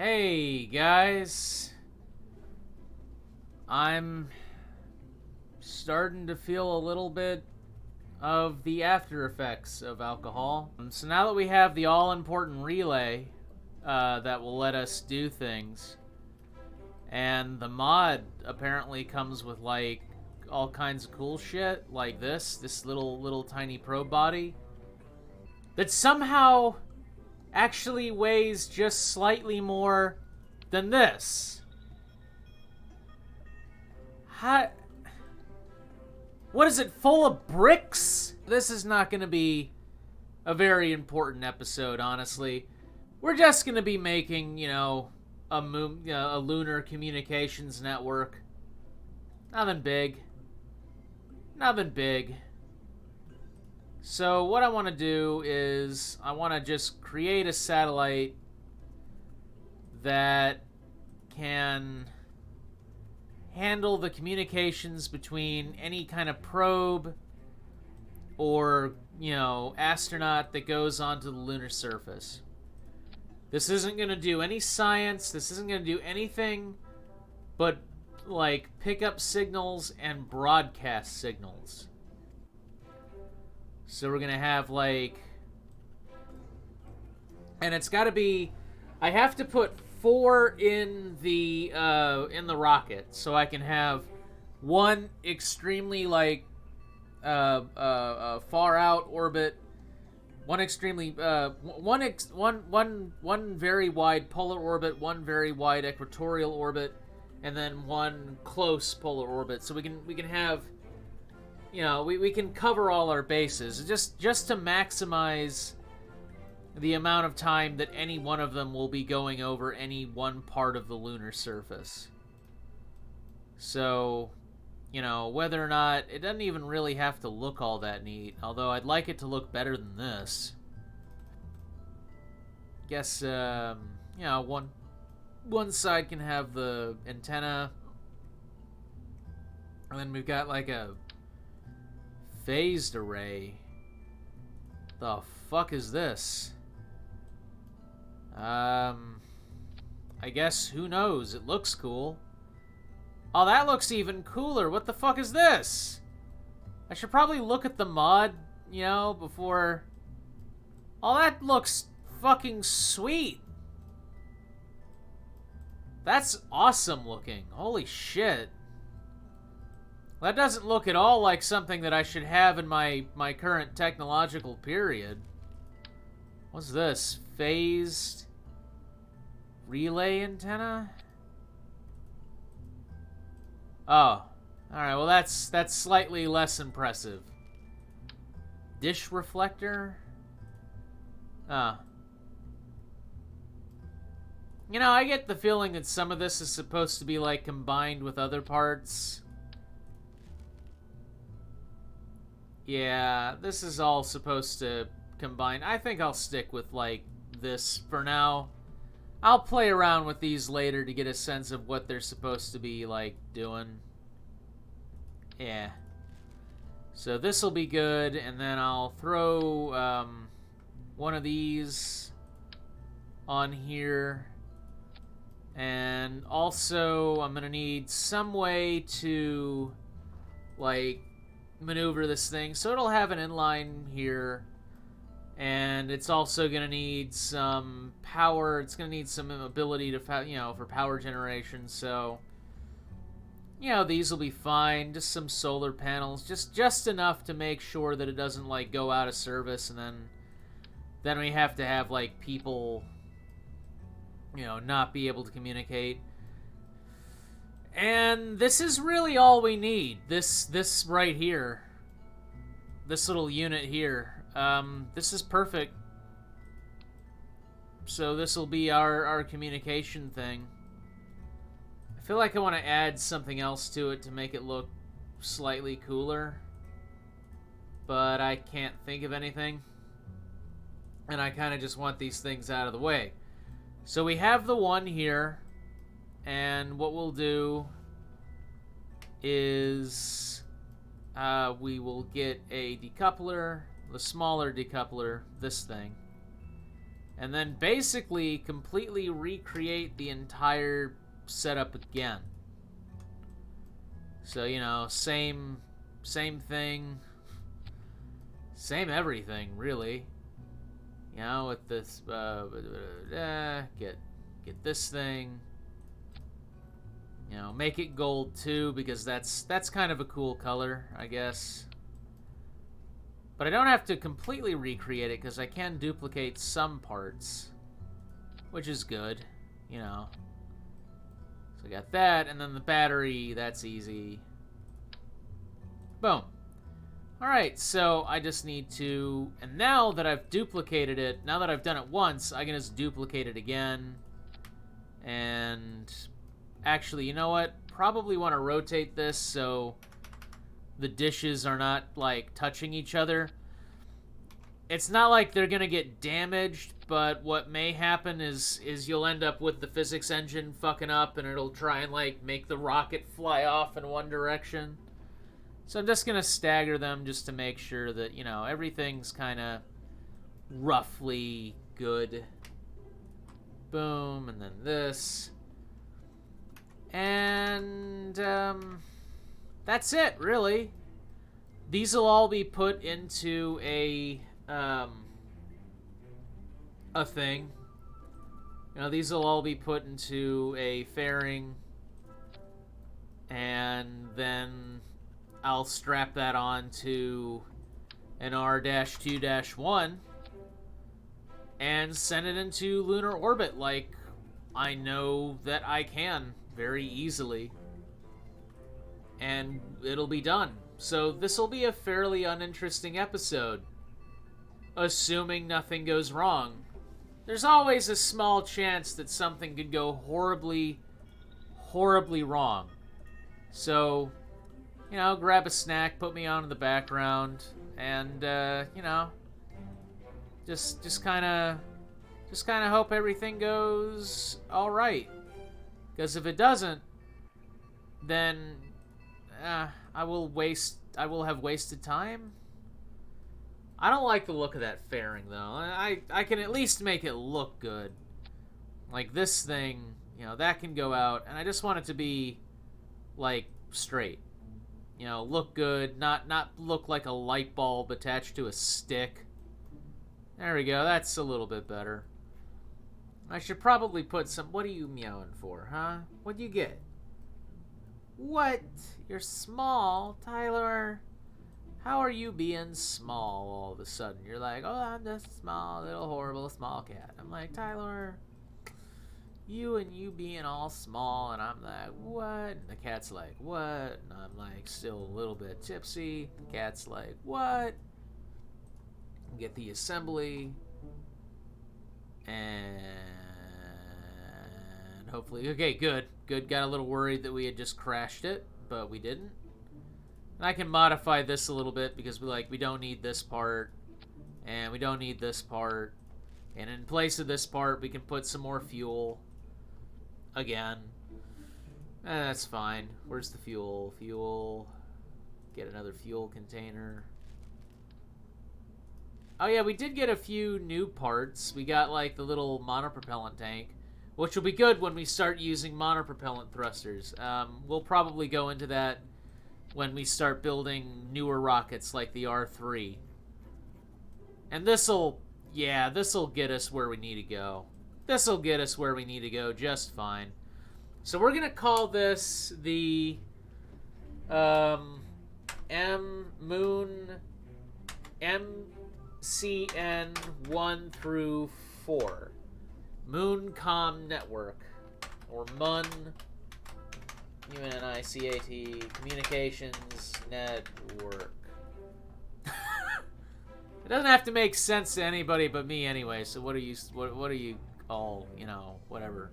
Hey guys, I'm starting to feel a little bit of the after effects of alcohol. So now that we have the all important relay that will let us do things, and the mod apparently comes with like all kinds of cool shit, like this little tiny probe body that somehow actually weighs just slightly more than this. How? What is it, full of bricks? This is not going to be a very important episode, honestly. We're just going to be making, a lunar communications network. Nothing big. Nothing big. So what I want to do is I want to just create a satellite that can handle the communications between any kind of probe or, astronaut that goes onto the lunar surface. This isn't going to do any science. This isn't going to do anything but, like, pick up signals and broadcast signals. So we're going to have, like... And it's got to be... I have to put 4 in the rocket, so I can have one extremely, like, far out orbit, one extremely one very wide polar orbit, one very wide equatorial orbit, and then one close polar orbit. So we can have, we can cover all our bases just to maximize the amount of time that any one of them will be going over any one part of the lunar surface. So, whether or not, it doesn't even really have to look all that neat, although I'd like it to look better than this. Guess, one side can have the antenna, and then we've got like a phased array. The fuck is this? I guess, who knows? It looks cool. Oh, that looks even cooler. What the fuck is this? I should probably look at the mod, before... Oh, that looks fucking sweet. That's awesome looking. Holy shit. That doesn't look at all like something that I should have in my current technological period. What's this? Phased relay antenna? Oh. Alright, well that's slightly less impressive. Dish reflector? Ah. I get the feeling that some of this is supposed to be, like, combined with other parts. Yeah, this is all supposed to combine. I think I'll stick with, like, this for now. I'll play around with these later to get a sense of what they're supposed to be, like, doing. Yeah. So this will be good, and then I'll throw one of these on here. And also, I'm going to need some way to, like, maneuver this thing. So it'll have an inline here. And it's also going to need some power. It's going to need some ability to, for power generation. So, these will be fine. Just some solar panels. Just enough to make sure that it doesn't, like, go out of service. And then we have to have, like, people, not be able to communicate. And this is really all we need. This right here. This little unit here. This is perfect. So this will be our communication thing. I feel like I want to add something else to it to make it look slightly cooler. But I can't think of anything. And I kind of just want these things out of the way. So we have the one here. And what we'll do is we will get a decoupler, the smaller decoupler, this thing. and then basically completely recreate the entire setup again. So, you know, same thing, same everything, really. You know, with this, get this thing. You know, make it gold too, because that's kind of a cool color, I guess. But I don't have to completely recreate it, because I can duplicate some parts, which is good, you know. So I got that, and then the battery, that's easy. Boom. Alright, so I just need to... And now that I've duplicated it, now that I've done it once, I can just duplicate it again. And... Actually, you know what? Probably want to rotate this so the dishes are not, like, touching each other. It's not like they're gonna get damaged, but what may happen is you'll end up with the physics engine fucking up, and it'll try and, like, make the rocket fly off in one direction. So I'm just gonna stagger them just to make sure that, you know, everything's kind of roughly good. Boom, and then this. And, that's it, really. These will all be put into a thing. You know, these will all be put into a fairing. And then I'll strap that on to an R-2-1 and send it into lunar orbit like I know that I can very easily. And it'll be done. So this will be a fairly uninteresting episode, assuming nothing goes wrong. There's always a small chance that something could go horribly, horribly wrong. So, you know, grab a snack, put me on in the background, and, you know, just kind of hope everything goes all right. Because if it doesn't, then I will have wasted time. I don't like the look of that fairing, though. I can at least make it look good. Like this thing, you know, that can go out, and I just want it to be, like, straight. You know, look good, not look like a light bulb attached to a stick. There we go, that's a little bit better. I should probably put some... What are you meowing for, huh? What'd you get? What? You're small, Tyler. How are you being small all of a sudden? You're like, oh, I'm just small, little horrible small cat. I'm like, Tyler, you being all small, and I'm like, what? And the cat's like, what? And I'm like, still a little bit tipsy. The cat's like, what? Get the assembly. And hopefully, okay, good. Got a little worried that we had just crashed it, but we didn't. And I can modify this a little bit because we don't need this part, and we don't need this part. And in place of this part, we can put some more fuel. Again. That's fine. Where's the fuel? Fuel. Get another fuel container. Oh yeah, we did get a few new parts. We got like the little monopropellant tank, which will be good when we start using monopropellant thrusters. We'll probably go into that when we start building newer rockets like the R3. And this'll get us where we need to go. This'll get us where we need to go just fine. So we're gonna call this the MCN 1 through 4 Mooncom Network, or MUN, UNICAT Communications Network. It doesn't have to make sense to anybody but me anyway. So what are you all, you know, whatever.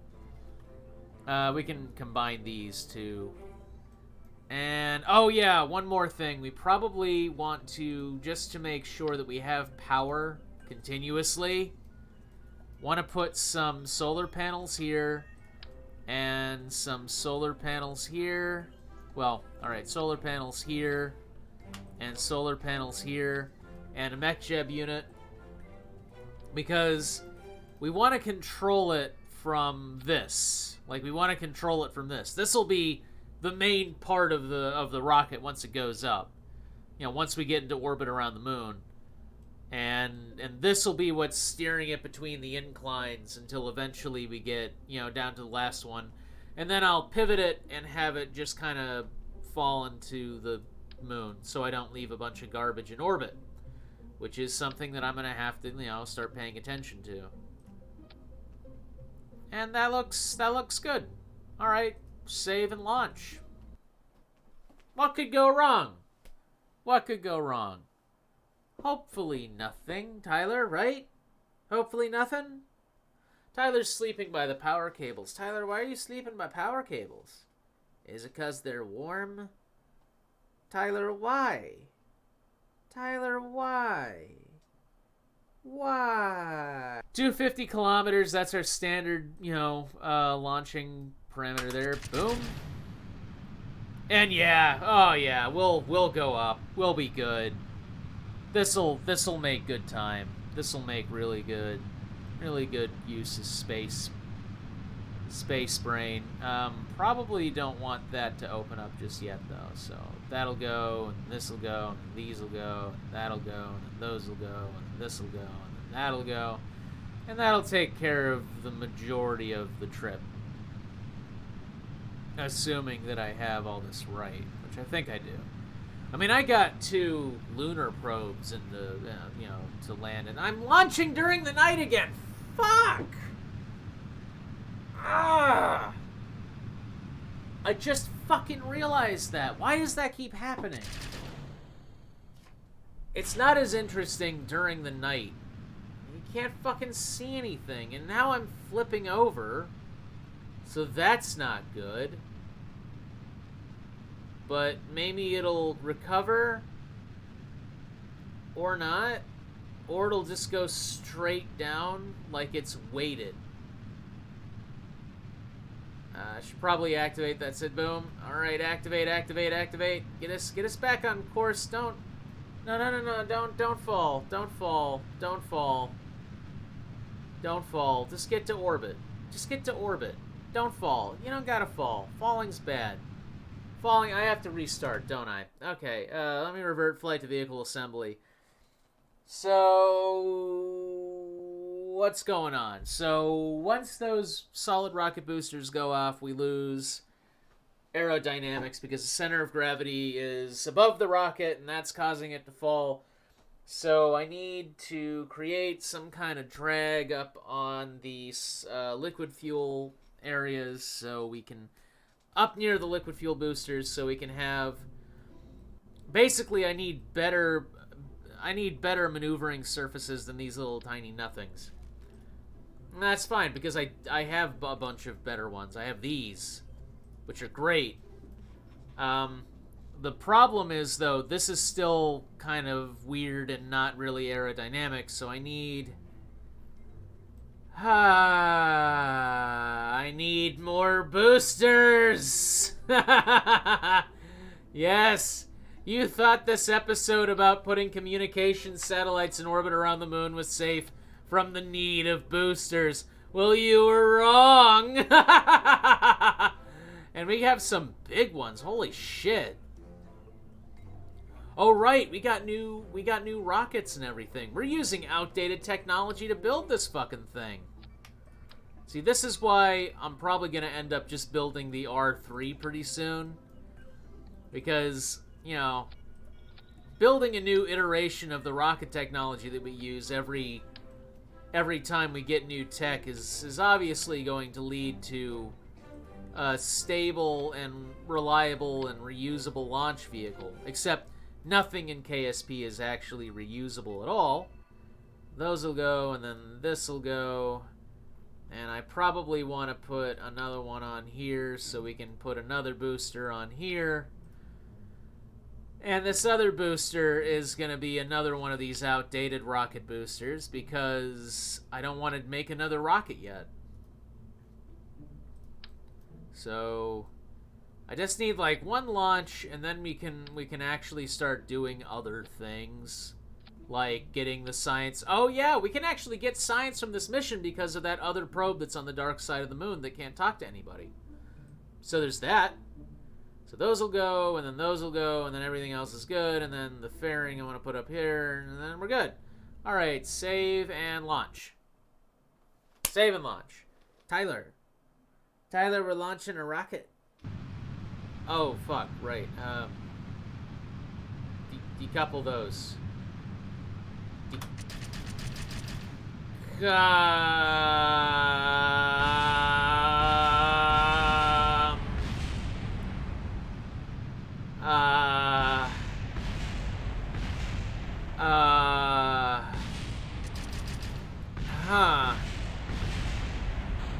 We can combine these two. And, oh yeah, one more thing. We probably want to, just to make sure that we have power continuously, want to put some solar panels here, and some solar panels here. Well, alright, solar panels here, and solar panels here, and a mech jeb unit. Because we want to control it from this. Like, we want to control it from this. This will be the main part of the rocket once it goes up. You know, once we get into orbit around the moon. And this will be what's steering it between the inclines until eventually we get, you know, down to the last one. And then I'll pivot it and have it just kind of fall into the moon so I don't leave a bunch of garbage in orbit, which is something that I'm going to have to, you know, start paying attention to. And that looks good. All right, save and launch. What could go wrong? What could go wrong? Hopefully nothing, Tyler, right? Hopefully nothing? Tyler's sleeping by the power cables. Tyler, why are you sleeping by power cables? Is it 'cause they're warm? Tyler, why? Tyler, why? Why? 250 kilometers, that's our standard, you know, launching parameter there. Boom. And yeah, oh yeah, we'll go up. We'll be good. This'll make good time. This'll make really good use of space brain. Probably don't want that to open up just yet though. So that'll go, and this'll go, and these'll go, and that'll go, and those'll go, and this'll go, and that'll go, and that'll take care of the majority of the trip. Assuming that I have all this right, which I think I do. I mean, I got 2 lunar probes in the, you know, to land, and I'm launching during the night again. Fuck! Ah! I just fucking realized that. Why does that keep happening? It's not as interesting during the night. You can't fucking see anything, and now I'm flipping over, so that's not good. But maybe it'll recover, or not, or it'll just go straight down like it's weighted. I should probably activate that. Said boom. All right, activate. Get us back on course. No, don't fall. Just get to orbit. Don't fall. You don't gotta fall. Falling's bad. I have to restart, don't I? Okay, let me revert flight to vehicle assembly. So, what's going on? So, once those solid rocket boosters go off, we lose aerodynamics because the center of gravity is above the rocket, and that's causing it to fall. So, I need to create some kind of drag up on these liquid fuel areas so we can... up near the liquid fuel boosters so we can have... Basically, I need better maneuvering surfaces than these little tiny nothings. And that's fine, because I have a bunch of better ones. I have these, which are great. The problem is, though, this is still kind of weird and not really aerodynamic, so I need... I need more boosters! Yes! You thought this episode about putting communication satellites in orbit around the moon was safe from the need of boosters. Well, you were wrong! And we have some big ones. Holy shit. Oh, right. We got new rockets and everything. We're using outdated technology to build this fucking thing. See, this is why I'm probably going to end up just building the R3 pretty soon. Because, you know, building a new iteration of the rocket technology that we use every time we get new tech is obviously going to lead to a stable and reliable and reusable launch vehicle. Except nothing in KSP is actually reusable at all. Those will go, and then this will go. And I probably want to put another one on here so we can put another booster on here. And this other booster is going to be another one of these outdated rocket boosters because I don't want to make another rocket yet. So I just need like one launch, and then we can actually start doing other things. like getting the science. Oh yeah, we can actually get science from this mission because of that other probe that's on the dark side of the moon that can't talk to anybody. So there's that. So those will go, and then those will go, and then everything else is good, and then the fairing I want to put up here, and then we're good. All right, save and launch. Save and launch. Tyler, we're launching a rocket. Oh, fuck, right. Decouple those.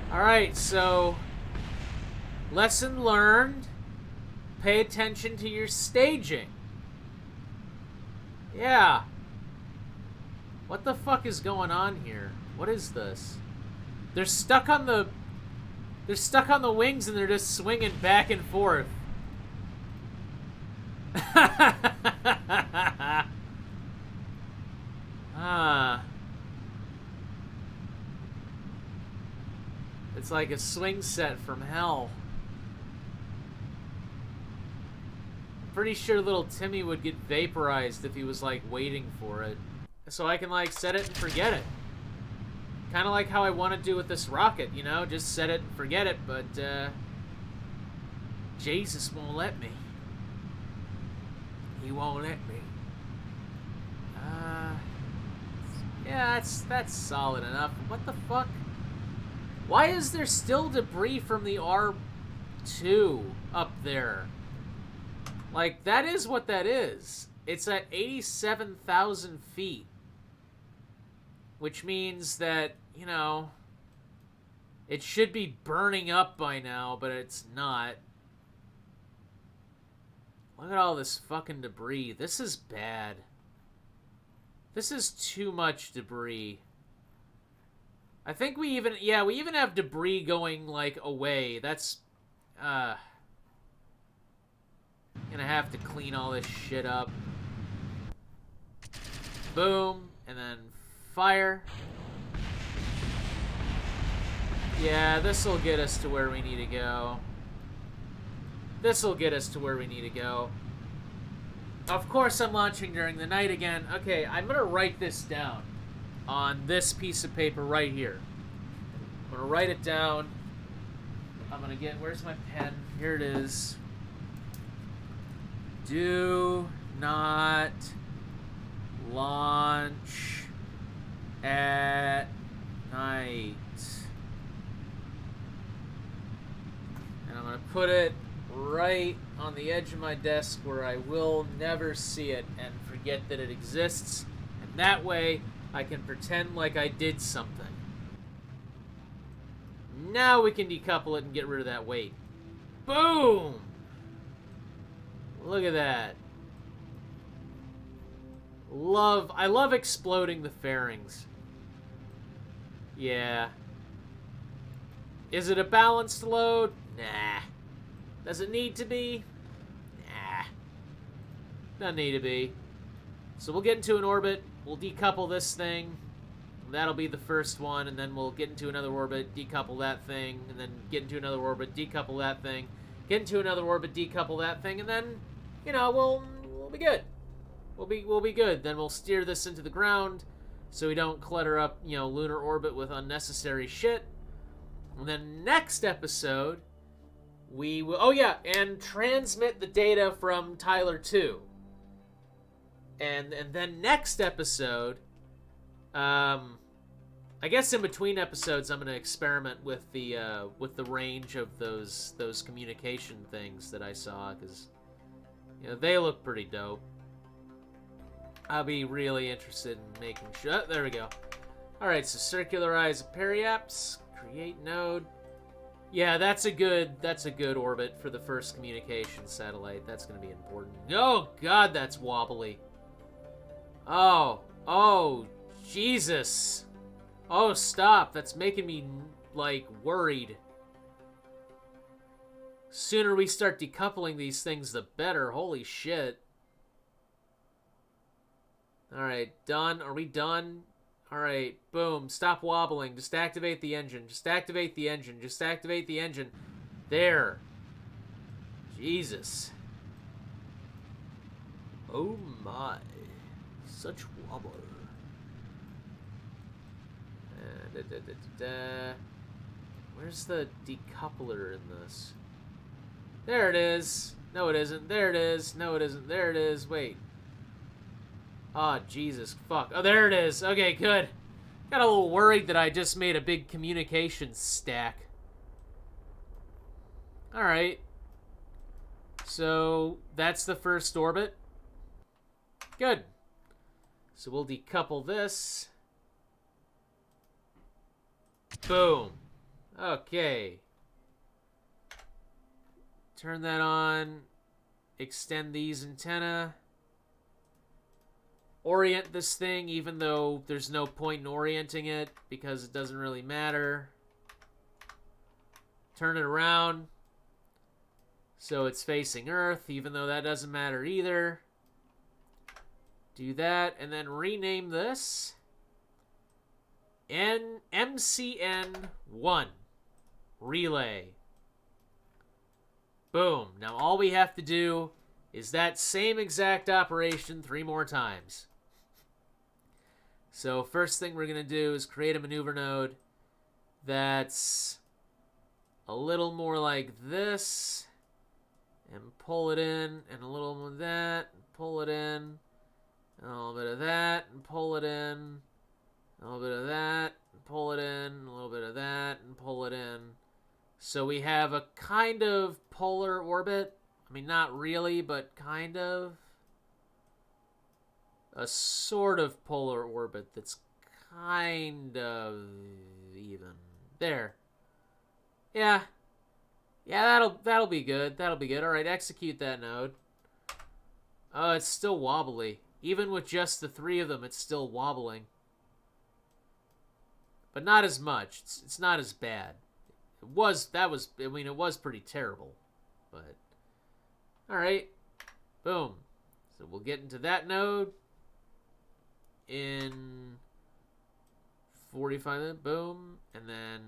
Alright, so lesson learned. Pay attention to your staging. Yeah. What the fuck is going on here? What is this? They're stuck on the wings and they're just swinging back and forth. It's like a swing set from hell. I'm pretty sure little Timmy would get vaporized if he was like waiting for it. So I can like set it and forget it. Kind of like how I want to do with this rocket, you know? Just set it and forget it, but Jesus won't let me. He won't let me. Yeah, that's solid enough. What the fuck? Why is there still debris from the R2 up there? Like, that is what that is. It's at 87,000 feet. Which means that, you know, it should be burning up by now, but it's not. Look at all this fucking debris. This is bad. This is too much debris. I think we even have debris going, like, away. That's, gonna have to clean all this shit up. Boom, and then fire. Yeah, this'll get us to where we need to go. This'll get us to where we need to go. Of course I'm launching during the night again. Okay, I'm gonna write this down on this piece of paper right here. I'm gonna write it down. I'm gonna get, where's my pen? Here it is. Do not launch at night. And I'm gonna put it right on the edge of my desk where I will never see it and forget that it exists. And that way, I can pretend like I did something. Now we can decouple it and get rid of that weight. Boom! Look at that. I love exploding the fairings. Yeah. Is it a balanced load? Nah. Does it need to be? Nah. Doesn't need to be. So we'll get into an orbit. We'll decouple this thing. That'll be the first one, and then we'll get into another orbit, decouple that thing, and then get into another orbit, decouple that thing, get into another orbit, decouple that thing, and then, you know, we'll be good. We'll be good. Then we'll steer this into the ground so we don't clutter up, you know, lunar orbit with unnecessary shit. And then next episode, we will... Oh, yeah, and transmit the data from Tyler 2. And then next episode... I guess in between episodes, I'm going to experiment with the range of those communication things that I saw, because, you know, they look pretty dope. I'll be really interested in making sure... Oh, there we go. Alright, so circularize a periaps, create node. Yeah, that's a good orbit for the first communication satellite. That's going to be important. Oh, God, that's wobbly. Oh, Jesus. Oh, stop. That's making me, like, worried. Sooner we start decoupling these things, the better. Holy shit. Alright, done. Are we done? Alright, boom. Stop wobbling. Just activate the engine. Just activate the engine. Just activate the engine. There. Jesus. Oh my. Such wobble. Where's the decoupler in this? There it is. No, it isn't. There it is. No, it isn't. There it is. Wait. Oh, Jesus. Fuck. Oh, there it is. Okay, good. Got a little worried that I just made a big communication stack. Alright. So, that's the first orbit. Good. So we'll decouple this. Boom. Okay. Turn that on. Extend these antenna. Orient this thing, even though there's no point in orienting it because it doesn't really matter. Turn it around so it's facing Earth, even though that doesn't matter either. Do that, and then rename this MCN1 Relay. Boom. Now all we have to do is that same exact operation 3 more times. So first thing we're going to do is create a maneuver node that's a little more like this, and pull it in, and a little more of that, and pull it in, and a little bit of that, and pull it in, a little bit of that, and pull it in, a little bit of that, and pull it in. So we have a kind of polar orbit. I mean, not really, but kind of. A sort of polar orbit that's kind of even. There. Yeah. Yeah, that'll be good. That'll be good. All right, execute that node. Oh, it's still wobbly. Even with just the 3 of them, it's still wobbling. But not as much. It's not as bad. It was pretty terrible. But all right. Boom. So we'll get into that node in 45 minutes. Boom. And then,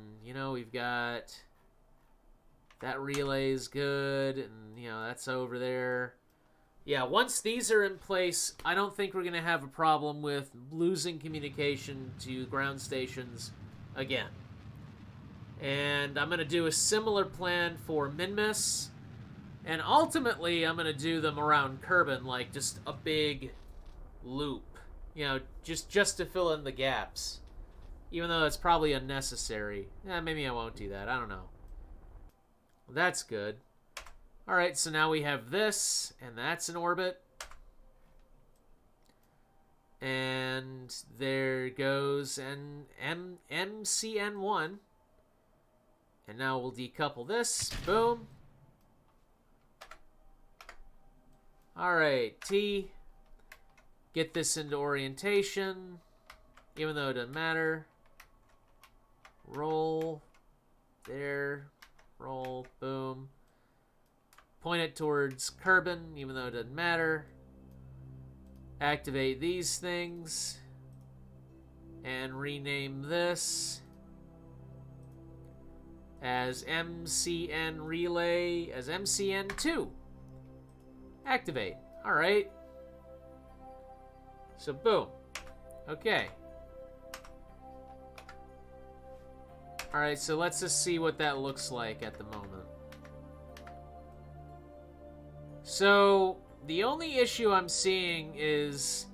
we've got that relay is good, and that's over there. Yeah, once these are in place, I don't think we're gonna have a problem with losing communication to ground stations again. And I'm gonna do a similar plan for Minmus, and ultimately I'm gonna do them around Kerbal, like just a big loop, just to fill in the gaps. Even though it's probably unnecessary. Yeah, maybe I won't do that. I don't know. Well, that's good. All right, so now we have this, and that's in orbit. And there goes an MCN1. And now we'll decouple this. Boom. All right, T. Get this into orientation, even though it doesn't matter. Roll. There. Roll. Boom. Point it towards Kerbal, even though it doesn't matter. Activate these things. And rename this as MCN Relay as MCN2. Activate. Alright. So, boom. Okay. Alright, so let's just see what that looks like at the moment. So, the only issue I'm seeing is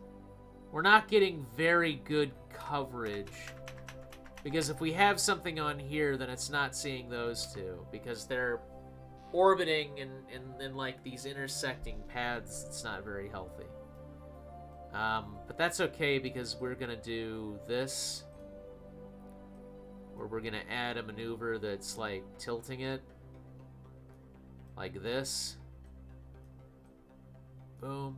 we're not getting very good coverage. Because if we have something on here, then it's not seeing those two. Because they're orbiting in like these intersecting paths. It's not very healthy. But that's okay because we're going to do this. Where we're going to add a maneuver that's like tilting it. Like this. Boom.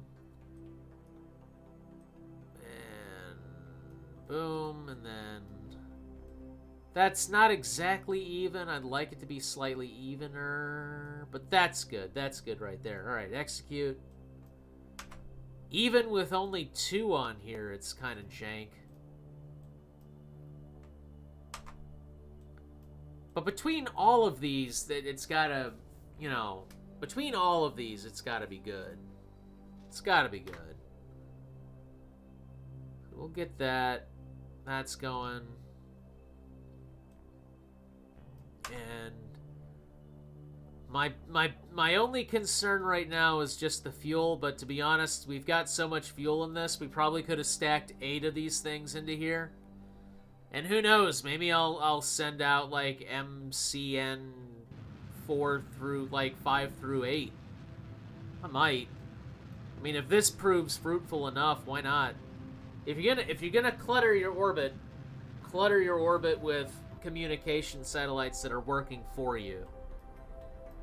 And boom. And then that's not exactly even. I'd like it to be slightly evener. But that's good. That's good right there. Alright, execute. Even with only 2 on here, it's kind of jank. But between all of these, it's gotta, you know, between all of these, it's gotta be good. It's gotta be good. We'll get that. That's going. And my only concern right now is just the fuel, but to be honest, we've got so much fuel in this, we probably could have stacked 8 of these things into here. And who knows, maybe I'll send out like MCN 4 through like 5 through 8. I might. I mean, if this proves fruitful enough, why not? If you're gonna clutter your orbit with communication satellites that are working for you.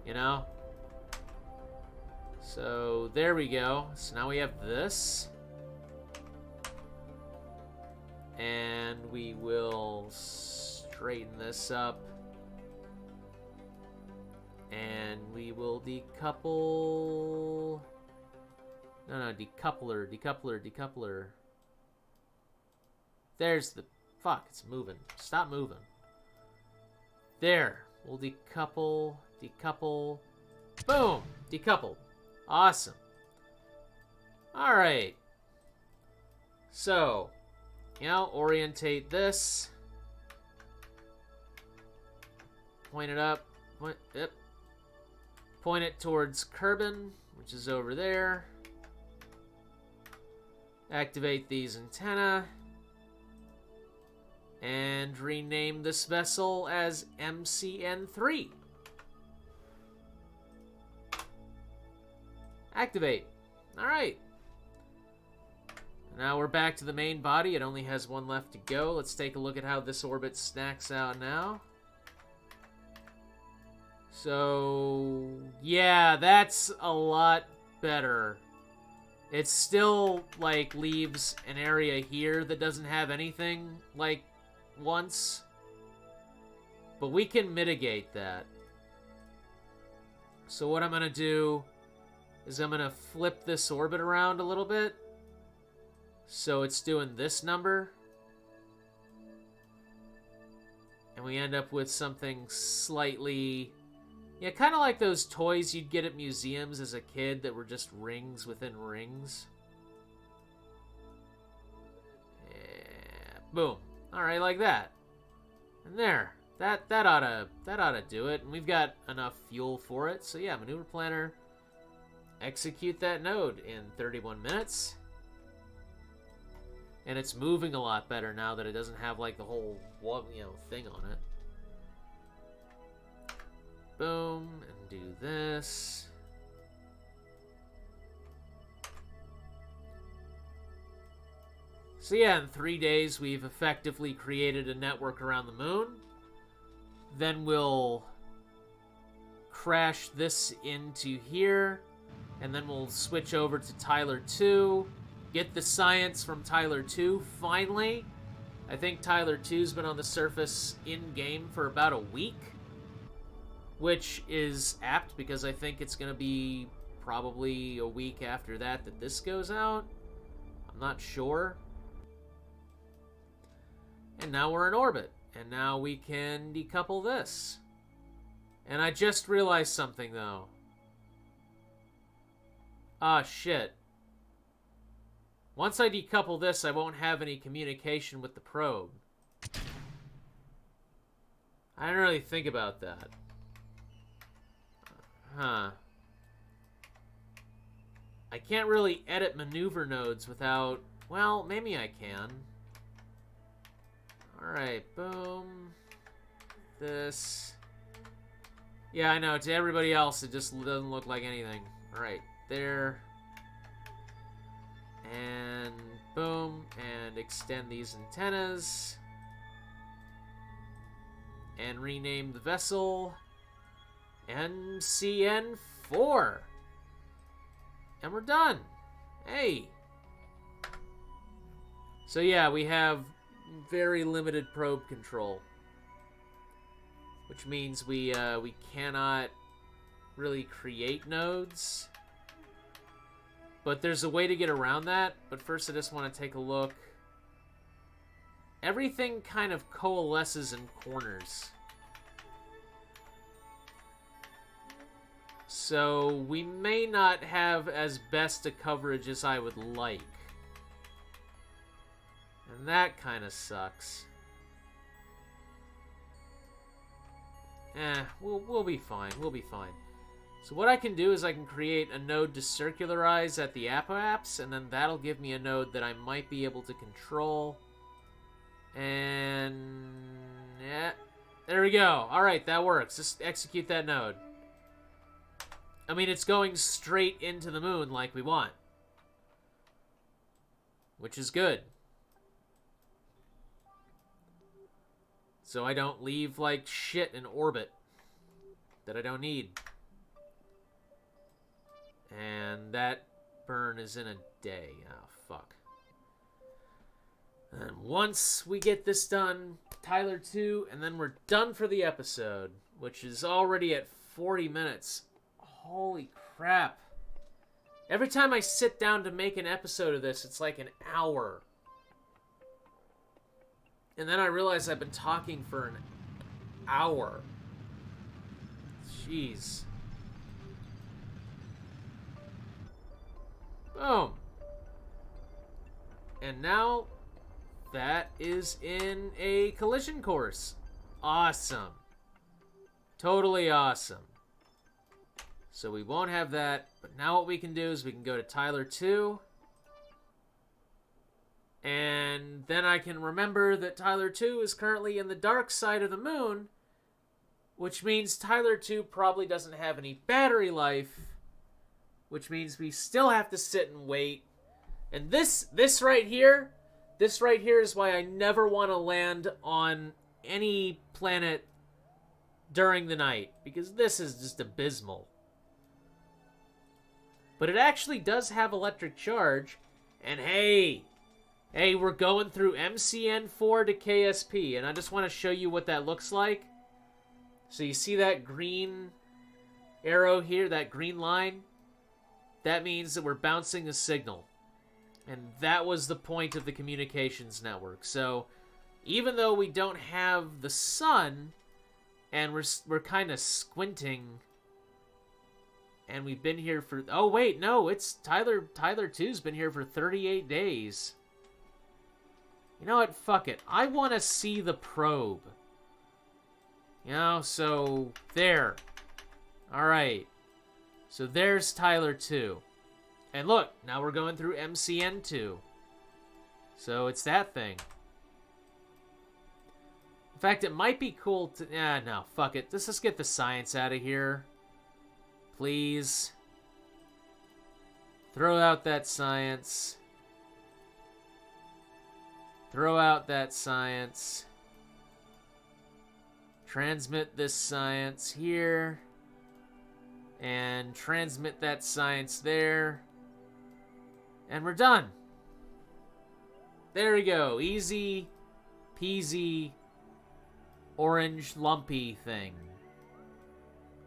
You know? So there we go. So now we have this. And we will straighten this up. And we will decouple. No, decoupler. There's the... Fuck, it's moving. Stop moving. There. We'll decouple. Boom! Decoupled. Awesome. Alright. So, orientate this. Point it up. Point it towards Kerbal, which is over there. Activate these antennae. And rename this vessel as MCN3. Activate. Alright. Now we're back to the main body. It only has 1 left to go. Let's take a look at how this orbit snacks out now. So, yeah, that's a lot better. It still, like, leaves an area here that doesn't have anything, like, once. But we can mitigate that. So what I'm going to do is I'm going to flip this orbit around a little bit. So it's doing this number. And we end up with something slightly... Yeah, kind of like those toys you'd get at museums as a kid that were just rings within rings. Yeah, boom. Alright, like that. And there. That ought to do it. And we've got enough fuel for it. So yeah, maneuver planner. Execute that node in 31 minutes. And it's moving a lot better now that it doesn't have like the whole thing on it. Boom, and do this. So yeah, in 3 days we've effectively created a network around the moon. Then we'll crash this into here, and then we'll switch over to Tyler 2. Get the science from Tyler 2, finally. I think Tyler 2's been on the surface in-game for about a week. Which is apt, because I think it's going to be probably a week after that this goes out. I'm not sure. And now we're in orbit. And now we can decouple this. And I just realized something, though. Ah, shit. Once I decouple this, I won't have any communication with the probe. I didn't really think about that. Huh. I can't really edit maneuver nodes without... Well, maybe I can. Alright, boom. This. Yeah, I know. To everybody else, it just doesn't look like anything. Alright, there. And boom. And extend these antennas. And rename the vessel MCN4. And we're done. Hey. So yeah, we have very limited probe control, which means we cannot really create nodes. But there's a way to get around that. But first I just want to take a look. Everything kind of coalesces in corners. So we may not have as best a coverage as I would like. And that kind of sucks. We'll be fine. We'll be fine. So what I can do is I can create a node to circularize at the apoapse, and then that'll give me a node that I might be able to control. And yeah, there we go. All right, that works. Just execute that node. I mean, it's going straight into the moon like we want, which is good. So I don't leave like shit in orbit that I don't need. And that burn is in a day. Oh, fuck. And once we get this done, Tyler 2, and then we're done for the episode, which is already at 40 minutes. Holy crap. Every time I sit down to make an episode of this, it's like an hour. And then I realize I've been talking for an hour. Jeez. Boom. And now that is in a collision course. Awesome. Totally awesome. So we won't have that, but now what we can do is we can go to Tyler 2. And then I can remember that Tyler 2 is currently in the dark side of the moon, which means Tyler 2 probably doesn't have any battery life, which means we still have to sit and wait. And this right here is why I never want to land on any planet during the night, because this is just abysmal. But it actually does have electric charge, and hey, we're going through MCN4 to KSP, and I just want to show you what that looks like. So you see that green arrow here, that green line? That means that we're bouncing a signal. And that was the point of the communications network. So even though we don't have the sun, and we're kind of squinting, and we've been here for... Oh, wait, no, it's Tyler 2's been here for 38 days. You know what? Fuck it. I want to see the probe. You know, so there. All right. So there's Tyler 2. And look, now we're going through MCN2. So it's that thing. In fact, it might be cool to... no, fuck it. Let's just get the science out of here. Please. Throw out that science. Throw out that science. Transmit this science here. And transmit that science there. And we're done. There we go. Easy peasy orange lumpy thing.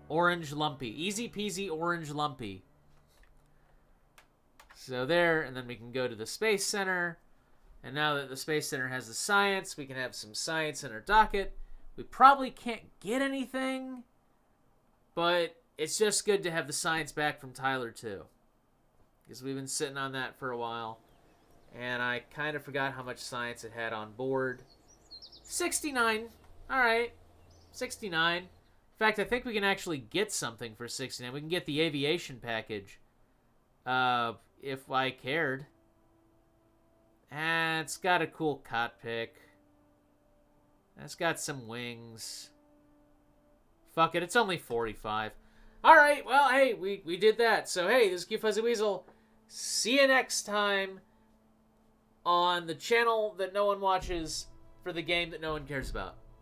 Orange lumpy. Easy peasy orange lumpy. So there, and then we can go to the Space Center. And now that the Space Center has the science, we can have some science in our docket. We probably can't get anything, but it's just good to have the science back from Tyler 2. Because we've been sitting on that for a while. And I kind of forgot how much science it had on board. 69. Alright. 69. In fact, I think we can actually get something for 69. We can get the aviation package. If I cared. And it's got a cool cockpit. It's got some wings. Fuck it, it's only 45. Alright, well, hey, we did that. So, hey, this is Q Fuzzy Weasel. See you next time on the channel that no one watches for the game that no one cares about.